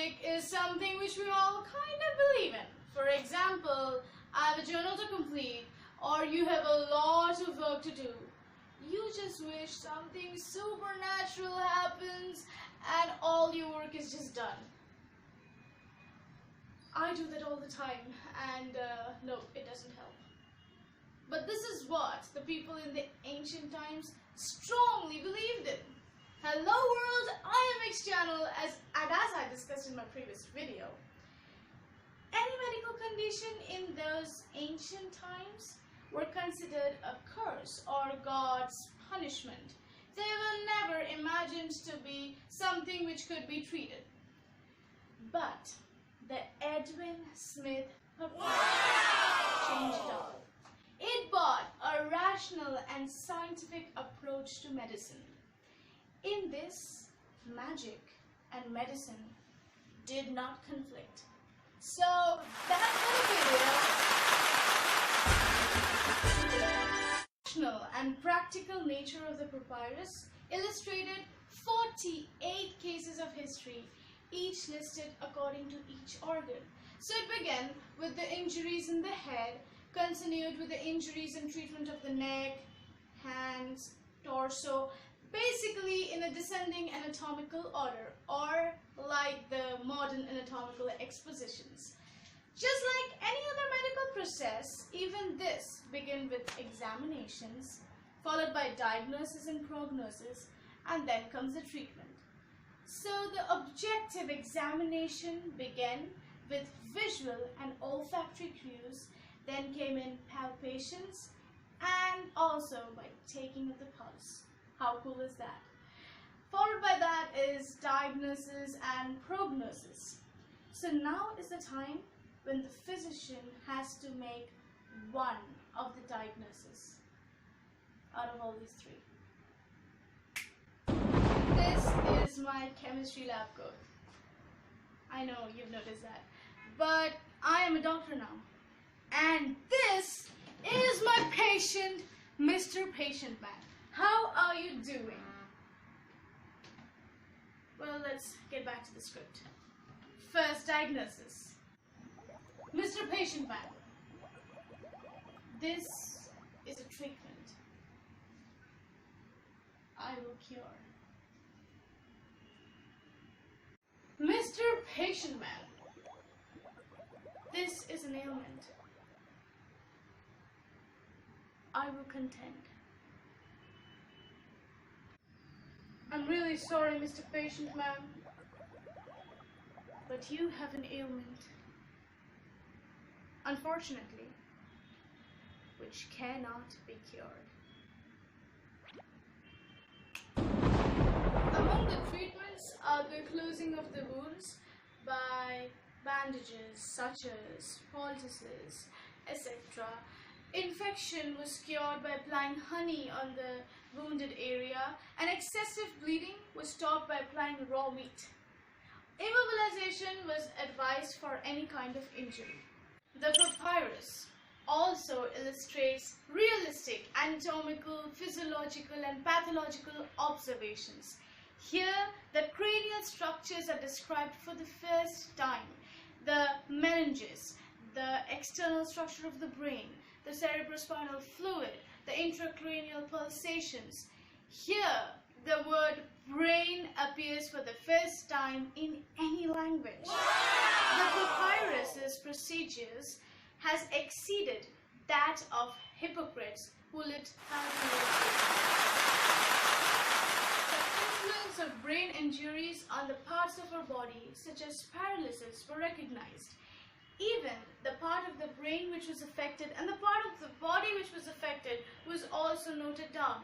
magic is something which we all kind of believe in. For example, I have a journal to complete, or you have a lot of work to do. You just wish something supernatural happens and all your work is just done. I do that all the time, and no, it doesn't help. But this is what the people in the ancient times strongly believed in. Hello world, I am Xchannel, and as I discussed in my previous video, any medical condition in those ancient times were considered a curse or God's punishment. They were never imagined to be something which could be treated. But the Edwin Smith changed it all. It brought a rational and scientific approach to medicine. In this, magic and medicine did not conflict. So that's the video. The rational and practical nature of the papyrus illustrated 48 cases of history, each listed according to each organ. So it began with the injuries in the head, continued with the injuries and treatment of the neck, hands, torso, basically in a descending anatomical order, or like the modern anatomical expositions. Just like any other medical process, even this began with examinations, followed by diagnosis and prognosis, and then comes the treatment. So the objective examination began with visual and olfactory cues, then came in palpations, and also by taking of the pulse. How cool is that? Followed by that is diagnosis and prognosis. So now is the time when the physician has to make one of the diagnoses out of all these three. This is my chemistry lab coat. I know you've noticed that. But I am a doctor now. And this is my patient, Mr. Patient Man. How are you doing? Well, let's get back to the script. First diagnosis. Mr. Patient Man, this is a treatment I will cure. Mr. Patient Man, this is an ailment I will contend. I'm really sorry, Mr. Patient Man, but you have an ailment, unfortunately, which cannot be cured. Among the treatments are the closing of the wounds by bandages such as poultices, etc. Infection was cured by applying honey on the wounded area, and excessive bleeding was stopped by applying raw meat. Immobilization was advised for any kind of injury. The papyrus also illustrates realistic anatomical, physiological, and pathological observations. Here, the cranial structures are described for the first time. The meninges, the external structure of the brain, the cerebrospinal fluid, the intracranial pulsations. Here, the word brain appears for the first time in any language. Wow! The papyrus's procedures has exceeded that of Hippocrates, who lived thousands of years. The influence of brain injuries on the parts of our body, such as paralysis, were recognized. Even the part of the brain which was affected and the part of the body which was affected was also noted down,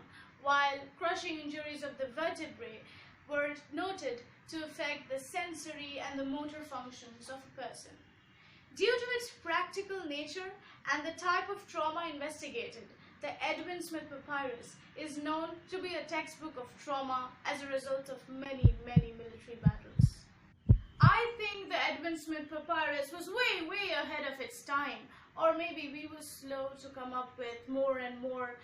while crushing injuries of the vertebrae were noted to affect the sensory and the motor functions of a person. Due to its practical nature and the type of trauma investigated, the Edwin Smith Papyrus is known to be a textbook of trauma as a result of many military battles. I think the Edwin Smith Papyrus was way ahead of its time, or maybe we were slow to come up with more and more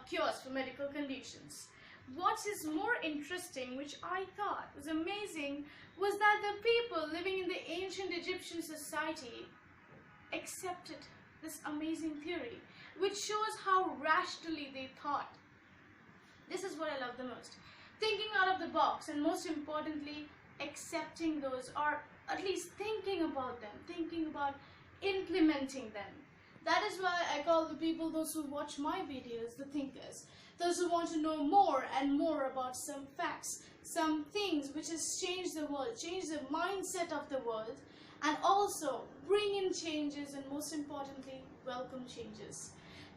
cures for medical conditions. What is more interesting, which I thought was amazing, was that the people living in the ancient Egyptian society accepted this amazing theory, which shows how rationally they thought. This is what I love the most. Thinking out of the box, and most importantly, accepting those, or at least thinking about them, thinking about implementing them. That is why I call the people, those who watch my videos, the thinkers. Those who want to know more and more about some facts, some things which has changed the world, changed the mindset of the world, and also bring in changes, and most importantly, welcome changes.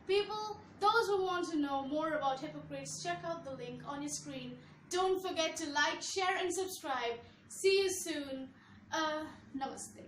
People, those who want to know more about Hippocrates, check out the link on your screen. Don't forget to like, share and subscribe. See you soon. Namaste.